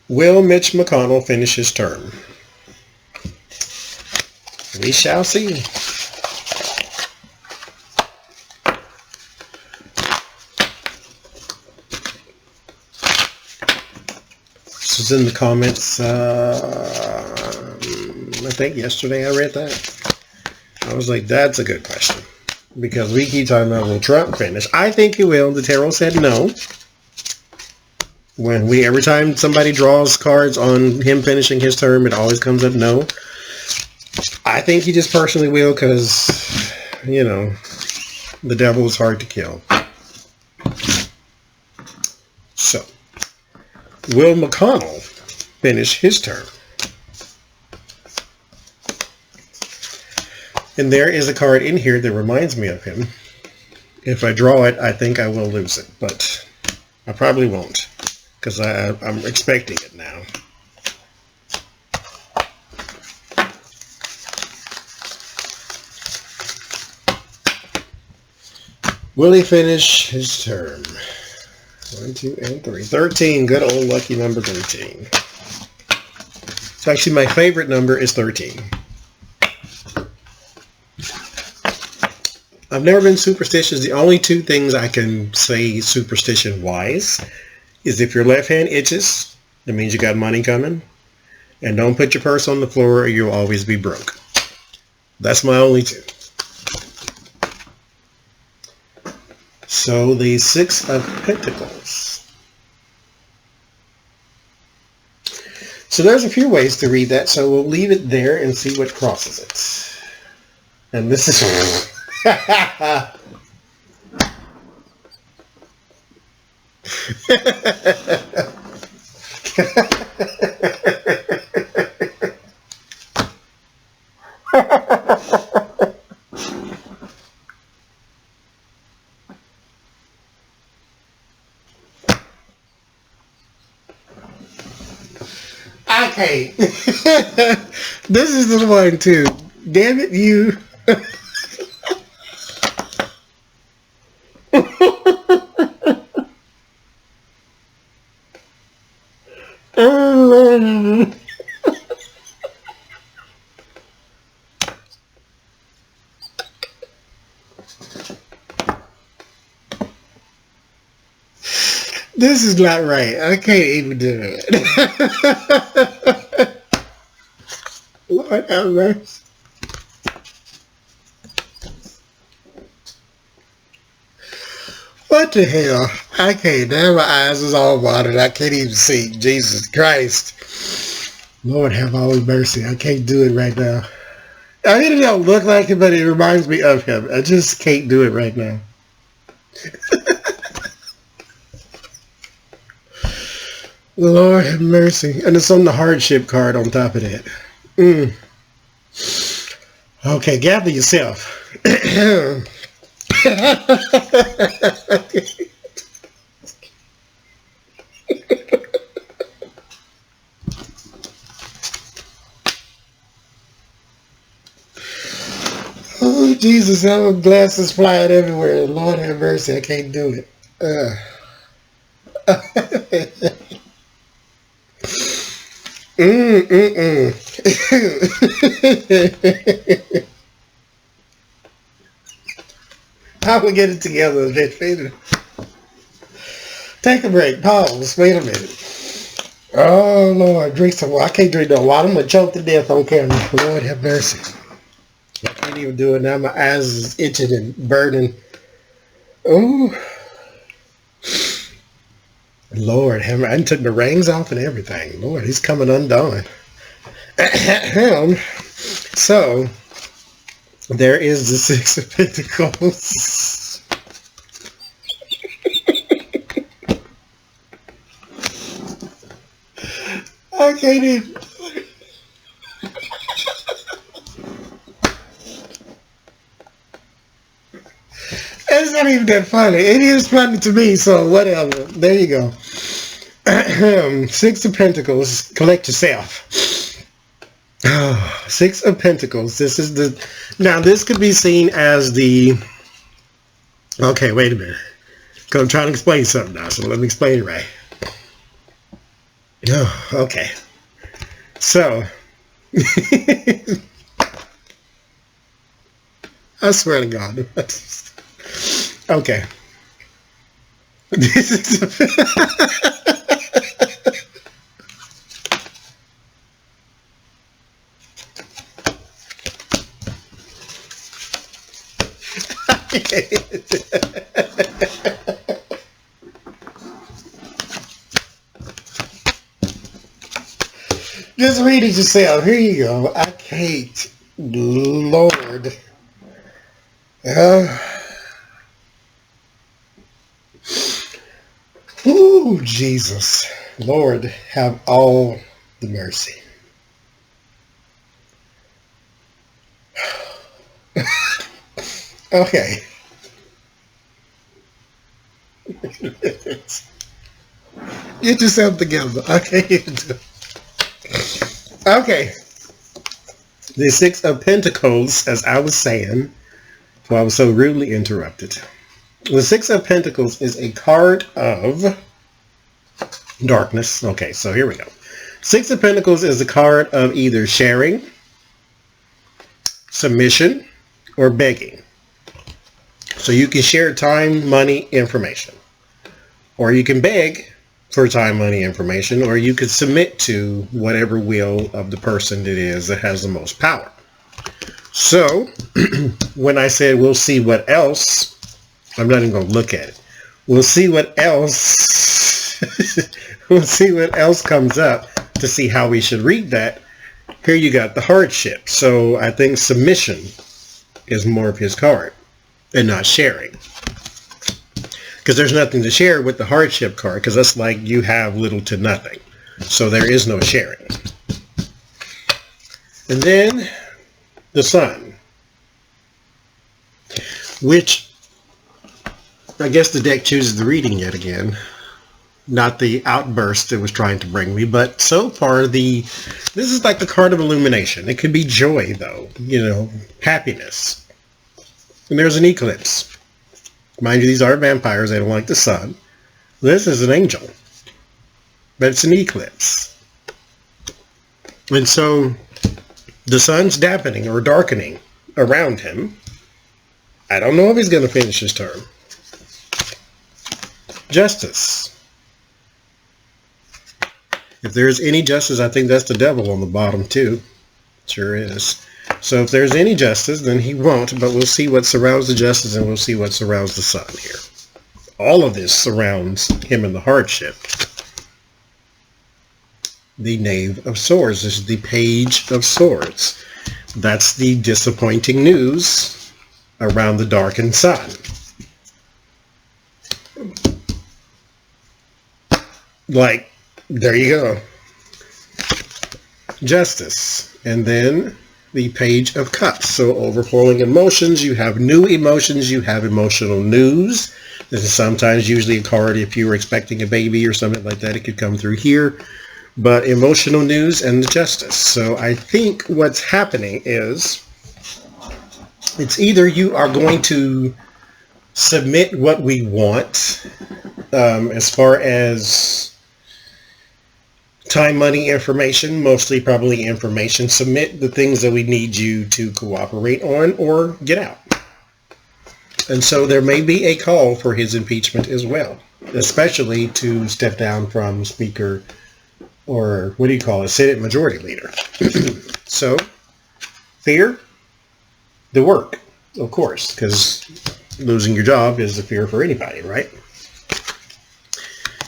Will Mitch McConnell finish his term? We shall see. This was in the comments, I think yesterday I read that. I was like, that's a good question. Because we keep talking about, will Trump finish? I think he will. The tarot said no. Every time somebody draws cards on him finishing his term, it always comes up no. I think he just personally will because, you know, the devil is hard to kill. So, will McConnell finish his term? And there is a card in here that reminds me of him. If I draw it, I think I will lose it, but I probably won't because I'm expecting it now. Will he finish his term? 1, 2, and 3. 13. Good old lucky number 13. It's actually my favorite number is 13. I've never been superstitious. The only two things I can say superstition-wise is if your left hand itches, that means you got money coming. And don't put your purse on the floor or you'll always be broke. That's my only two. So the 6 of Pentacles. So there's a few ways to read that, so we'll leave it there and see what crosses it. And this is... Okay. This is the one too. Damn it, you. This is not right. I can't even do it. Lord have mercy. What the hell? I can't. Now my eyes is all watered. I can't even see. Jesus Christ. Lord have always mercy. I can't do it right now. I mean, it don't look like him, but it reminds me of him. I just can't do it right now. Lord have mercy. And it's on the hardship card on top of that. Okay, gather yourself. Oh, Jesus, our glasses flying everywhere. Lord have mercy, I can't do it. How we get it together a bit, Peter? Take a break. Pause. Wait a minute. Oh, Lord. Drink some water. I can't drink no water. I'm going to choke to death on camera. Lord have mercy. I can't even do it now. My eyes is itching and burning. Oh. Lord have mercy. I took the rings off and everything. Lord, he's coming undone. So, there is the 6 of Pentacles. I can't even. It's not even that funny. It is funny to me, so whatever. There you go. 6 of Pentacles. Collect yourself. 6 of Pentacles. This is the... Now, this could be seen as the... Okay, wait a minute. Because I'm trying to explain something now, so let me explain it right. Oh, okay. So, I swear to God. Okay. This is just read it yourself. Here you go. I can't. Lord. Ooh, Jesus. Lord, have all the mercy. Okay. Get yourself together. Okay. Okay. The Six of Pentacles, as I was saying, well, I was so rudely interrupted. The Six of Pentacles is a card of darkness. Okay, so here we go. Six of Pentacles is a card of either sharing, submission, or begging. So you can share time, money, information. Or you can beg for time, money, information, or you could submit to whatever will of the person it is that has the most power. So when I said we'll see what else, I'm not even going to look at it. We'll see what else. We'll see what else comes up to see how we should read that. Here you got the hardship. So I think submission is more of his card and not sharing. Because there's nothing to share with the hardship card, because that's like you have little to nothing. So there is no sharing. And then the sun, which I guess the deck chooses the reading yet again. Not the outburst it was trying to bring me, but so far this is like the card of illumination. It could be joy though, happiness. And there's an eclipse. Mind you, these are vampires. They don't like the sun. This is an angel. But it's an eclipse. And so the sun's dampening or darkening around him. I don't know if he's going to finish his term. Justice. If there's any justice, I think that's the devil on the bottom too. Sure is. So if there's any justice, then he won't, but we'll see what surrounds the justice and we'll see what surrounds the sun here. All of this surrounds him in the hardship. The Knave of Swords. This is the Page of Swords. That's the disappointing news around the darkened sun. Like, there you go. Justice. And then the Page of Cups. So overflowing emotions. You have new emotions. You have emotional news. This is sometimes usually a card if you were expecting a baby or something like that. It could come through here. But emotional news and the justice. So I think what's happening is it's either you are going to submit what we want as far as time, money, information, mostly probably information. Submit the things that we need you to cooperate on or get out. And so there may be a call for his impeachment as well, especially to step down from Speaker or what do you call it, Senate Majority Leader. So fear, the work, of course, because losing your job is a fear for anybody, right?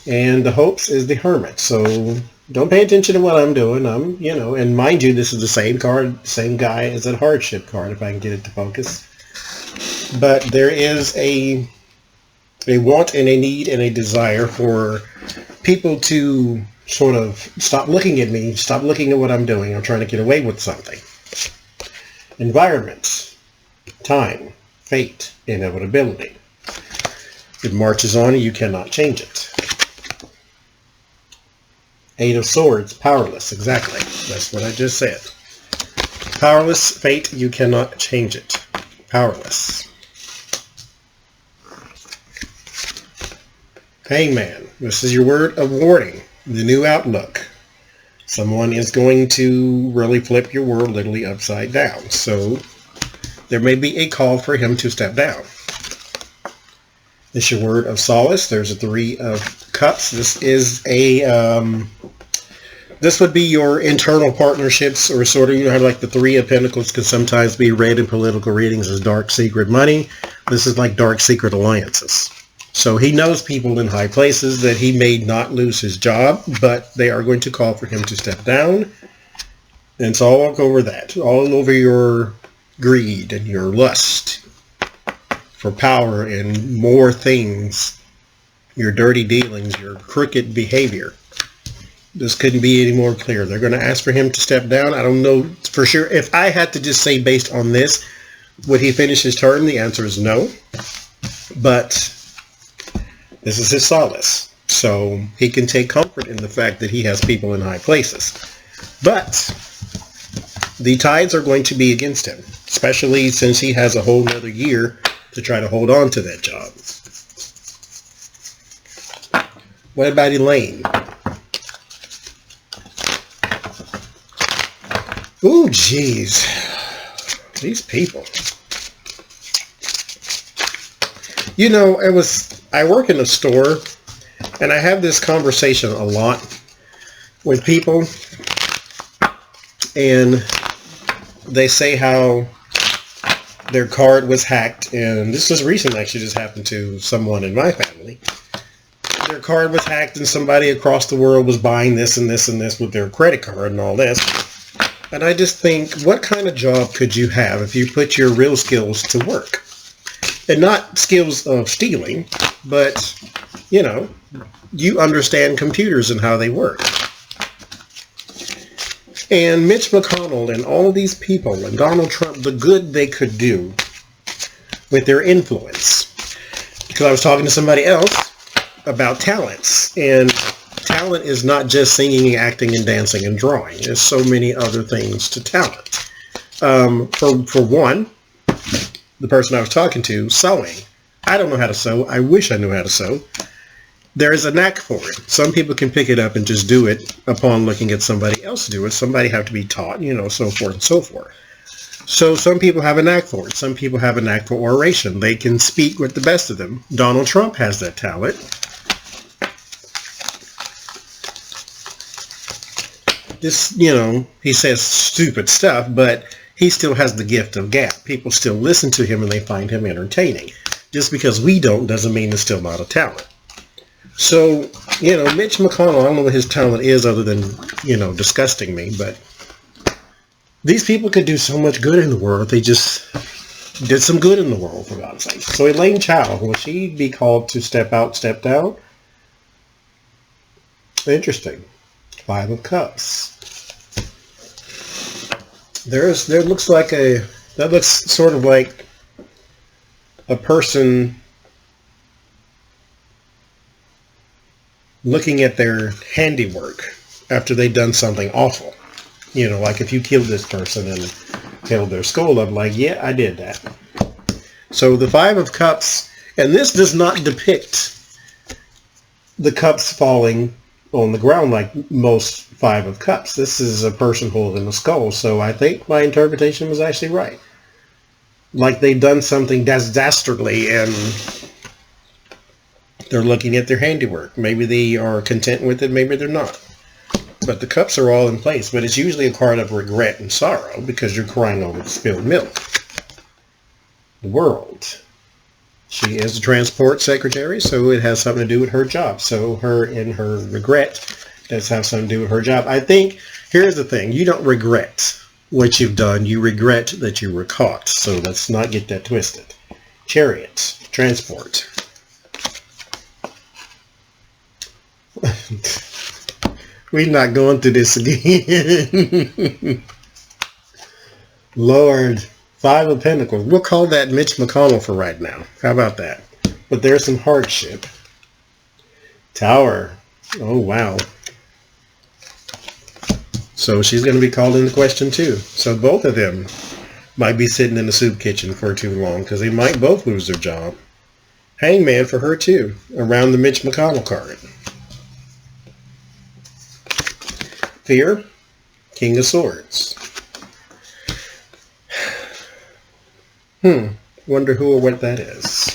And the hopes is the Hermit. So don't pay attention to what I'm doing. And mind you, this is the same card, same guy as that hardship card, if I can get it to focus. But there is a want and a need and a desire for people to sort of stop looking at me, stop looking at what I'm doing. I'm trying to get away with something. Environment, time, fate, inevitability. It marches on and you cannot change it. Eight of Swords, powerless, exactly. That's what I just said. Powerless, fate, you cannot change it. Powerless. Hangman, this is your word of warning. The new outlook. Someone is going to really flip your world literally upside down. So there may be a call for him to step down. It's your word of solace. There's a 3 of cups. This is this would be your internal partnerships, or sort of, you know how like the 3 of Pentacles can sometimes be read in political readings as dark secret money. This is like dark secret alliances. So he knows people in high places that he may not lose his job, but they are going to call for him to step down. And it's all over that. All over your greed and your lust for power and more things. Your dirty dealings, your crooked behavior. This couldn't be any more clear. They're going to ask for him to step down. I don't know for sure. If I had to just say based on this, would he finish his term? The answer is no. But this is his solace. So he can take comfort in the fact that he has people in high places. But the tides are going to be against him, especially since he has a whole nother year to try to hold on to that job. What about Elaine? Ooh, jeez. These people. You know, I work in a store, and I have this conversation a lot with people, and they say how their card was hacked, and this was recent, actually just happened to someone in my family. Their card was hacked, and somebody across the world was buying this and this and this with their credit card and all this. And I just think, what kind of job could you have if you put your real skills to work? And not skills of stealing, but, you know, you understand computers and how they work. And Mitch McConnell and all these people and Donald Trump, the good they could do with their influence. Because I was talking to somebody else about talents, and talent is not just singing, acting, and dancing and drawing. There's so many other things to talent. For one, the person I was talking to, sewing. I don't know how to sew. I wish I knew how to sew. There is a knack for it. Some people can pick it up and just do it upon looking at somebody else do it. Somebody have to be taught, you know, so forth and so forth. So some people have a knack for it. Some people have a knack for oration. They can speak with the best of them. Donald Trump has that talent. Just, you know, he says stupid stuff, but he still has the gift of gab. People still listen to him and they find him entertaining. Just because we don't doesn't mean it's still not a talent. So, you know, Mitch McConnell, I don't know what his talent is other than, you know, disgusting me, but these people could do so much good in the world if they just did some good in the world, for God's sake. So Elaine Chao, will she be called to step out, step down? Interesting. 5 of Cups. There looks like that looks sort of like a person looking at their handiwork after they've done something awful. You know, like if you killed this person and held their skull up, like, yeah, I did that. So the 5 of Cups, and this does not depict the cups falling on the ground like most 5 of Cups. This is a person holding a skull, so I think my interpretation was actually right. Like they've done something dastardly and they're looking at their handiwork. Maybe they are content with it, maybe they're not. But the cups are all in place, but it's usually a card of regret and sorrow because you're crying over the spilled milk. The World. She is a transport secretary, so it has something to do with her job. So her and her regret does have something to do with her job. I think, here's the thing, you don't regret what you've done, you regret that you were caught. So let's not get that twisted. Chariot, transport. We're not going through this again. Lord. 5 of Pentacles. We'll call that Mitch McConnell for right now. How about that? But there's some hardship. Tower. Oh, wow. So she's going to be called into question too. So both of them might be sitting in the soup kitchen for too long because they might both lose their job. Hangman for her too, around the Mitch McConnell card. Fear, King of Swords. Wonder who or what that is.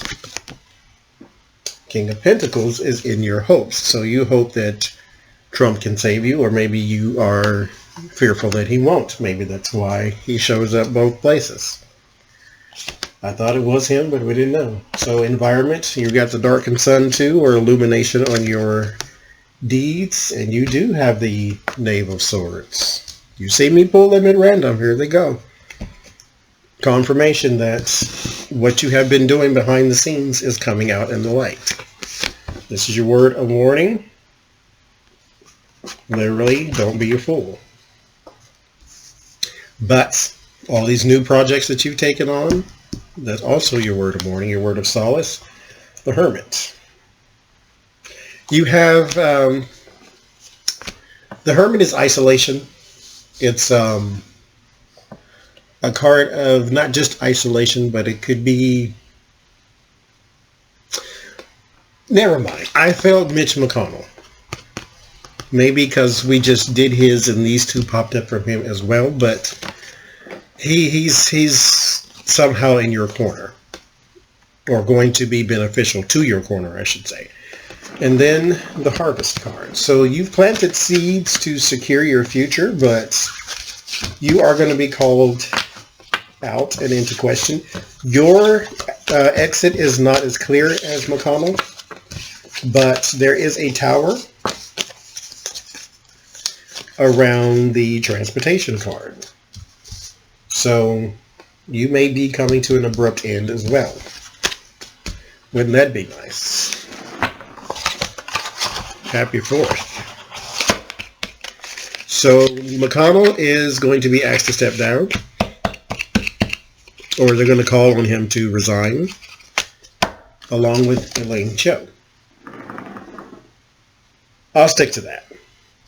King of Pentacles is in your hopes. So you hope that Trump can save you, or maybe you are fearful that he won't. Maybe that's why he shows up both places. I thought it was him, but we didn't know. So environment, you got the darkened sun too, or illumination on your deeds, and you do have the Knave of Swords. You see me pull them at random. Here they go. Confirmation that what you have been doing behind the scenes is coming out in the light. This is your word of warning. Literally, don't be a fool. But all these new projects that you've taken on, that's also your word of warning, your word of solace, the Hermit. You have, the Hermit is isolation. It's a card of not just isolation, but it could be, never mind. I failed Mitch McConnell. Maybe because we just did his and these two popped up from him as well, but he's somehow in your corner, or going to be beneficial to your corner, I should say. And then the Harvest card. So you've planted seeds to secure your future, but you are going to be called out and into question. Your exit is not as clear as McConnell, but there is a tower around the transportation card. So you may be coming to an abrupt end as well. Wouldn't that be nice? Happy 4th. So McConnell is going to be asked to step down, or they're going to call on him to resign, along with Elaine Chao. I'll stick to that.